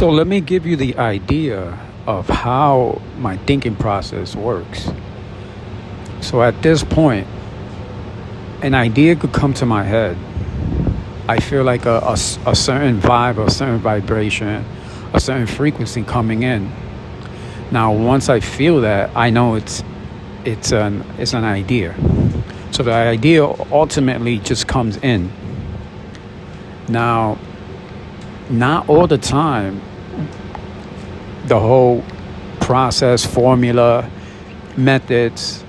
So let me give you the idea of how my thinking process works. So at this point, an idea could come to my head. I feel like a certain vibe, a certain vibration, a certain frequency coming in. Now, once I feel that, I know it's an idea. So the idea ultimately just comes in. Now, not all the time, the whole process, formula, methods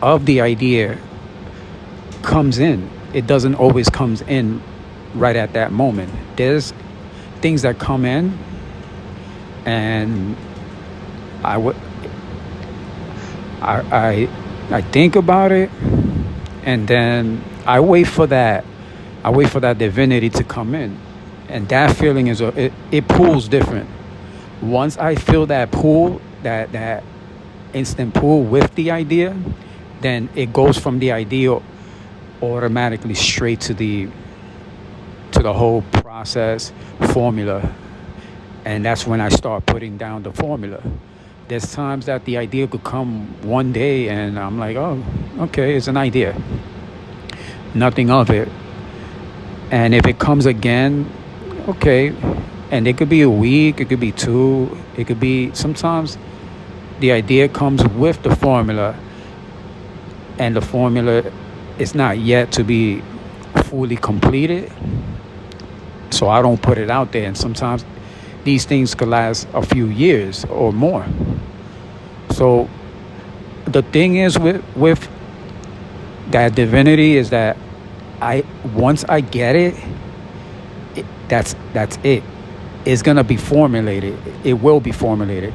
of the idea comes in. It doesn't always comes in right at that moment. There's things that come in, and I think about it, and then I wait for that divinity to come in, and that feeling it pulls different. Once I feel that pull, that instant pull with the idea, then it goes from the idea automatically straight to the whole process formula, and that's when I start putting down the formula. There's times that the idea could come one day and I'm like, oh, okay, it's an idea, nothing of it. And if it comes again, okay, and it could be a week, it could be two, it could be, sometimes the idea comes with the formula, and the formula is not yet to be fully completed, so I don't put it out there. And sometimes these things could last a few years or more. So the thing is with that divinity is that once I get it, that's it. It's gonna be formulated. It will be formulated.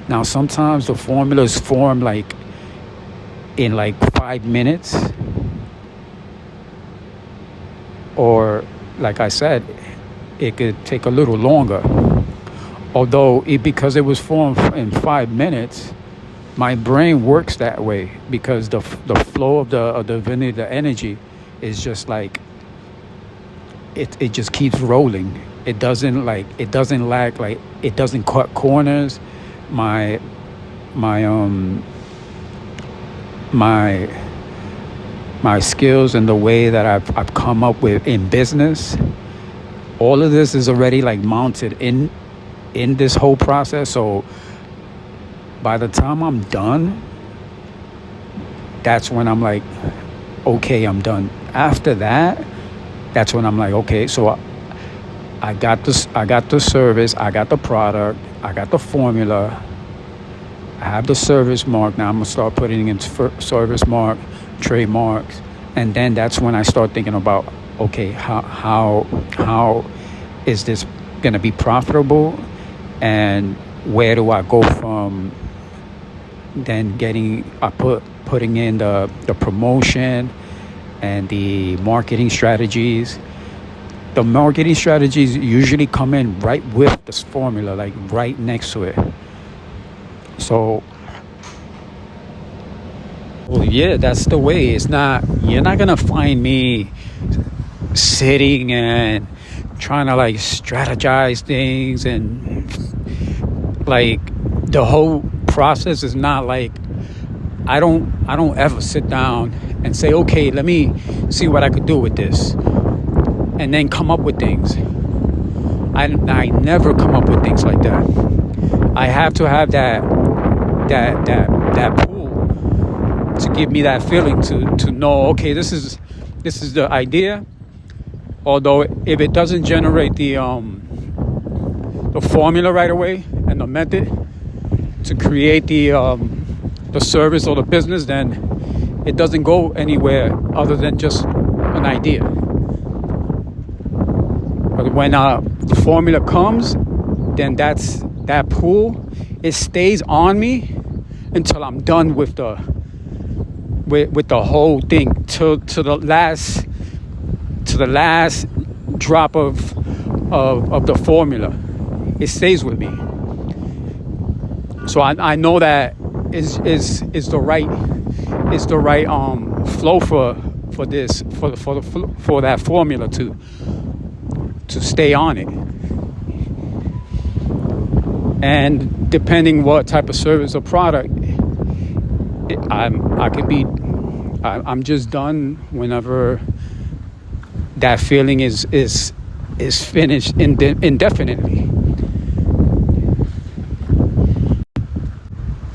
Now sometimes the formulas form like in like 5 minutes, or like I said, it could take a little longer. Although because it was formed in 5 minutes, my brain works that way because the flow of the divinity, the energy, is just like it just keeps rolling. It doesn't lag, like it doesn't cut corners. My skills and the way that I've come up with in business, all of this is already like mounted in this whole process. So by the time I'm done, that's when I'm like, okay, I'm done. After that, that's when I'm like, okay, so I got the service, I got the product, I got the formula, I have the service mark. Now I'm gonna start putting in service mark, trademarks, and then that's when I start thinking about, okay, how is this gonna be profitable, and where do I go from then putting in the promotion and the marketing strategies. The marketing strategies usually come in right with this formula, like right next to it. So, well, yeah, that's the way. You're not gonna find me sitting and trying to like strategize things, and like the whole process is not like, I don't ever sit down and say, okay, let me see what I could do with this, and then come up with things. I never come up with things like that. I have to have that pull to give me that feeling to know, okay, this is the idea. Although if it doesn't generate the formula right away and the method to create the service or the business, then it doesn't go anywhere other than just an idea. But when the formula comes, then that pull, it stays on me until I'm done with the whole thing, to the last drop of the formula. It stays with me. So I know that is the right flow for that formula to stay on it. And depending what type of service or product, I'm just done whenever that feeling is finished indefinitely.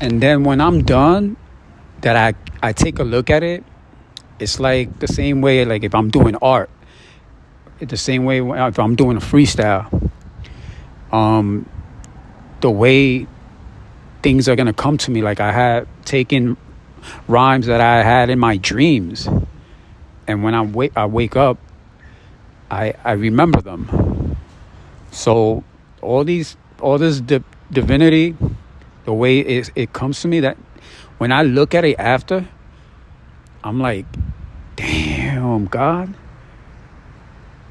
And then when I'm done, that I take a look at it, it's like the same way, like if I'm doing art, it's the same way if I'm doing a freestyle. The way things are gonna come to me, like I had taken rhymes that I had in my dreams, and when I wake up, I remember them. So all this divinity, the way it comes to me, that when I look at it after, I'm like, damn, God.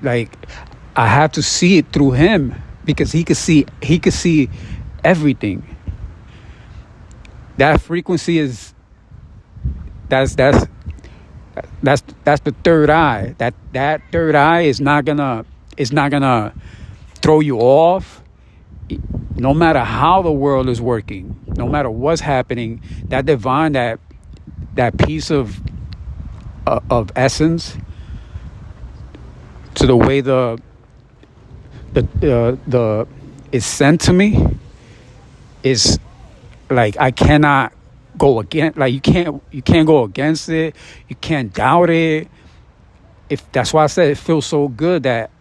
Like, I have to see it through him, because he could see everything. That frequency is that's the third eye. That third eye is not gonna throw you off. No matter how the world is working, no matter what's happening, that divine, that piece of essence, to the way the is sent to me, is like I cannot go against. Like you can't go against it. You can't doubt it. If that's why I said it feels so good that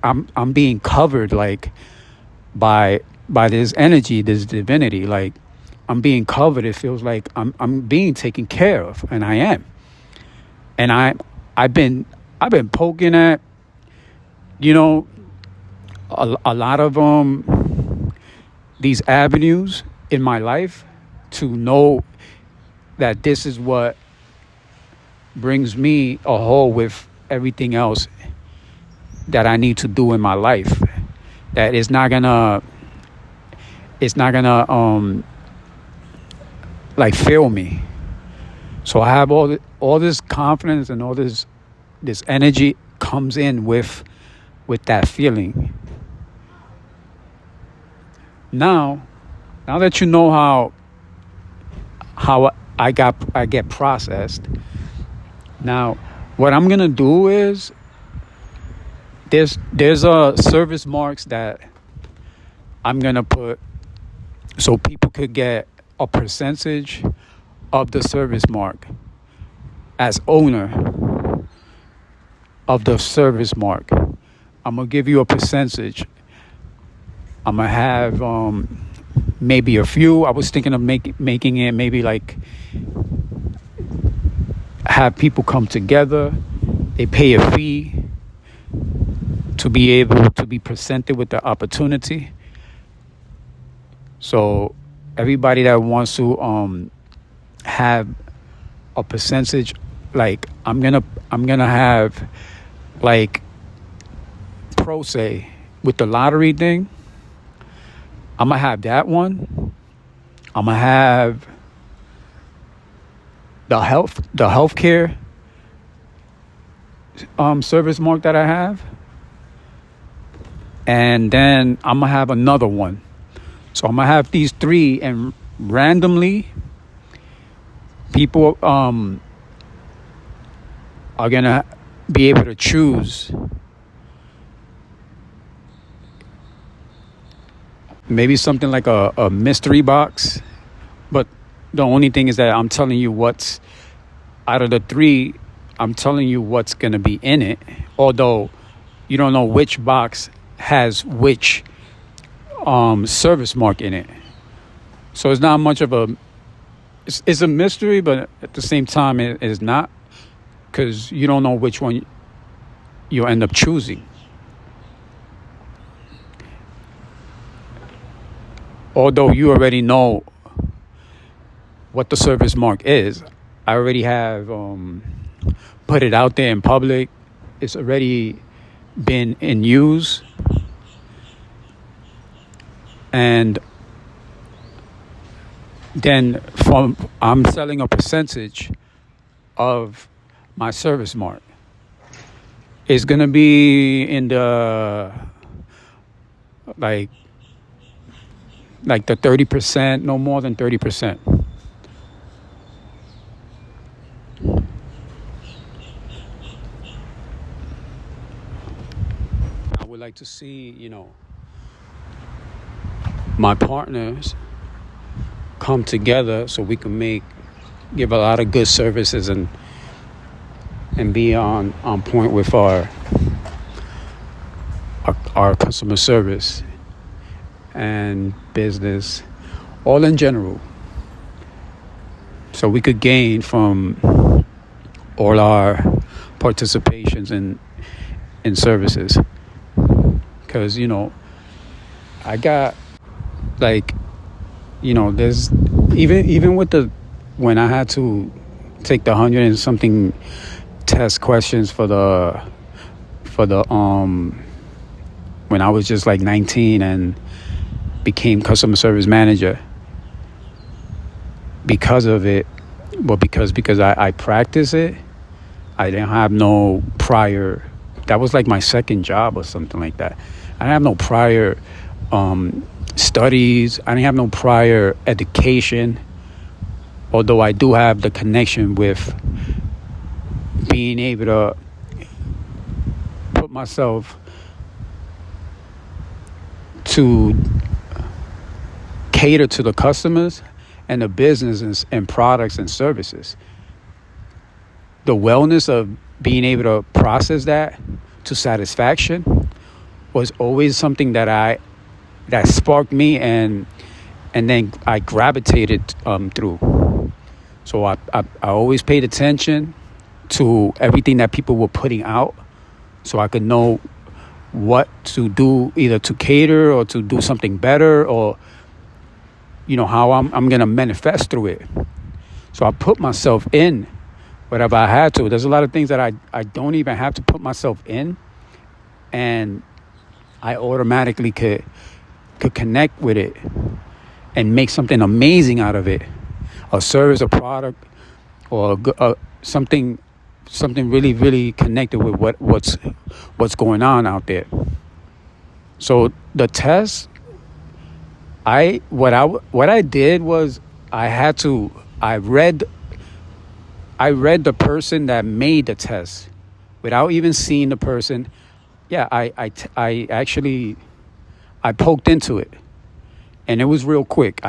I'm being covered, like by this energy, this divinity. Like I'm being covered. It feels like I'm being taken care of, and I am. And I've been poking at, a lot of these avenues in my life, to know that this is what brings me a whole with everything else that I need to do in my life. That it's not gonna like fail me. So I have all this confidence, and all this energy comes in with that feeling. Now that you know how I get processed. Now, what I'm gonna do is, there's service marks that I'm gonna put, so people could get a percentage of the service mark as owner of the service mark. I'm gonna give you a percentage. I'm gonna have maybe a few. I was thinking of making it maybe like have people come together. They pay a fee to be able to be presented with the opportunity. So everybody that wants to have a percentage, like I'm gonna have like pro se with the lottery thing. I'm gonna have that one. I'm gonna have the healthcare service mark that I have, and then I'm gonna have another one. So I'm gonna have these three, and randomly people are gonna be able to choose. Maybe something like a mystery box. But the only thing is that I'm telling you what's out of the three. I'm telling you what's going to be in it. Although you don't know which box has which service mark in it. So it's not much of it's a mystery, but at the same time it is not. Because you don't know which one you'll end up choosing. Although you already know what the service mark is. I already have put it out there in public. It's already been in use. And then I'm selling a percentage of my service mark. It's going to be in the like like the 30%, no more than 30%. I would like to see, my partners come together so we can give a lot of good services and be on point with our customer service and business, all in general. So we could gain from all our participations in services. Because, I got like, there's even with when I had to take the 100 and something test questions for the when I was just like 19 and became customer service manager because of it, but because I practice it, I didn't have no prior. That was like my second job or something like that. I didn't have no prior studies. I didn't have no prior education, although I do have the connection with being able to put myself to cater to the customers and the businesses and products and services. The wellness of being able to process that to satisfaction was always something that sparked me, and then I gravitated through. So I always paid attention to everything that people were putting out, so I could know what to do, either to cater or to do something better, or how I'm gonna manifest through it. So I put myself in whatever I had to. There's a lot of things that I don't even have to put myself in, and I automatically could connect with it and make something amazing out of it, a service, a product, or something really, really connected with what's going on out there. So the test, what I did was I read the person that made the test without even seeing the person. Yeah, I actually poked into it, and it was real quick.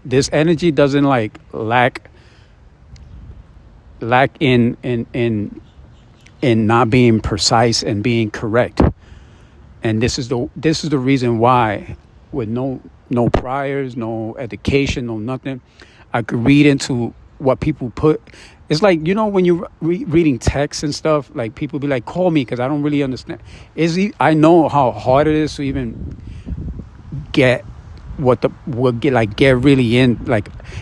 This energy doesn't lack in not being precise and being correct. And this is the reason why, with no priors, no education, no nothing, I could read into what people put. It's like, when you're reading text and stuff, like people be like, call me because I don't really understand. I know how hard it is to even get get really in,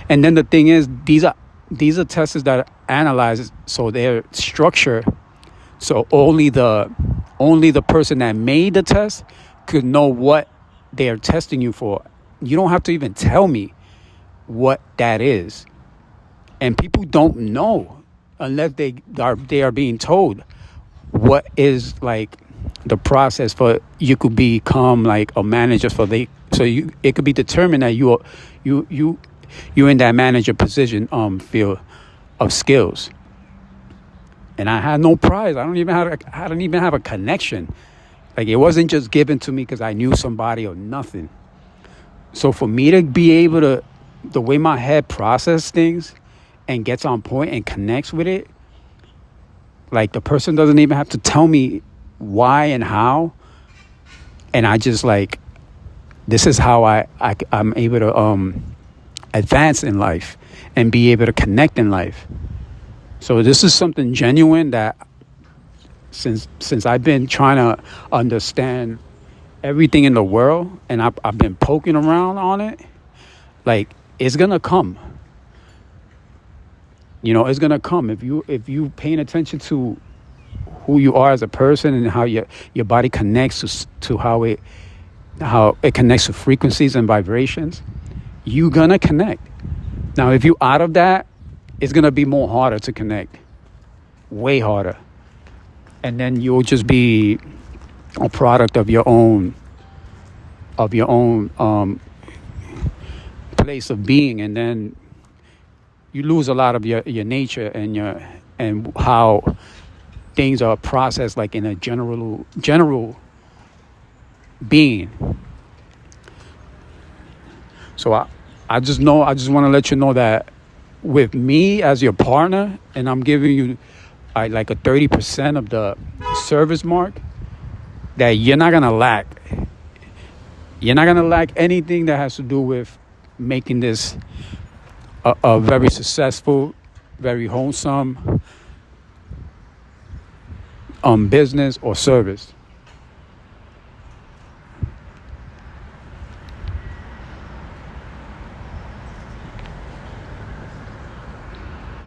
and then the thing is, these are tests that are analyzed, so they're structured, so only the person that made the test could know what they are testing you for. You don't have to even tell me what that is. And people don't know unless they are being told what is the process for you could become a manager it could be determined that you're in that manager position field of skills. And I had no prize. I don't even have a connection. It wasn't just given to me because I knew somebody or nothing. So for me to be able to, the way my head processes things and gets on point and connects with it, the person doesn't even have to tell me why and how, and I just this is how I'm able to advance in life and be able to connect in life. So this is something genuine that since I've been trying to understand everything in the world, and I've been poking around on it, it's gonna come. It's gonna come if you paying attention to who you are as a person and how your body connects to how it connects to frequencies and vibrations. You're gonna connect. Now, if you out of that, it's gonna be more harder to connect, way harder, and then you'll just be a product of your own place of being, and then you lose a lot of your nature and how things are processed, like in a general being. So I just want to let you know that with me as your partner, and I'm giving you like a 30% of the service mark, that you're not gonna lack. You're not gonna lack anything that has to do with making this a very successful, very wholesome business or service.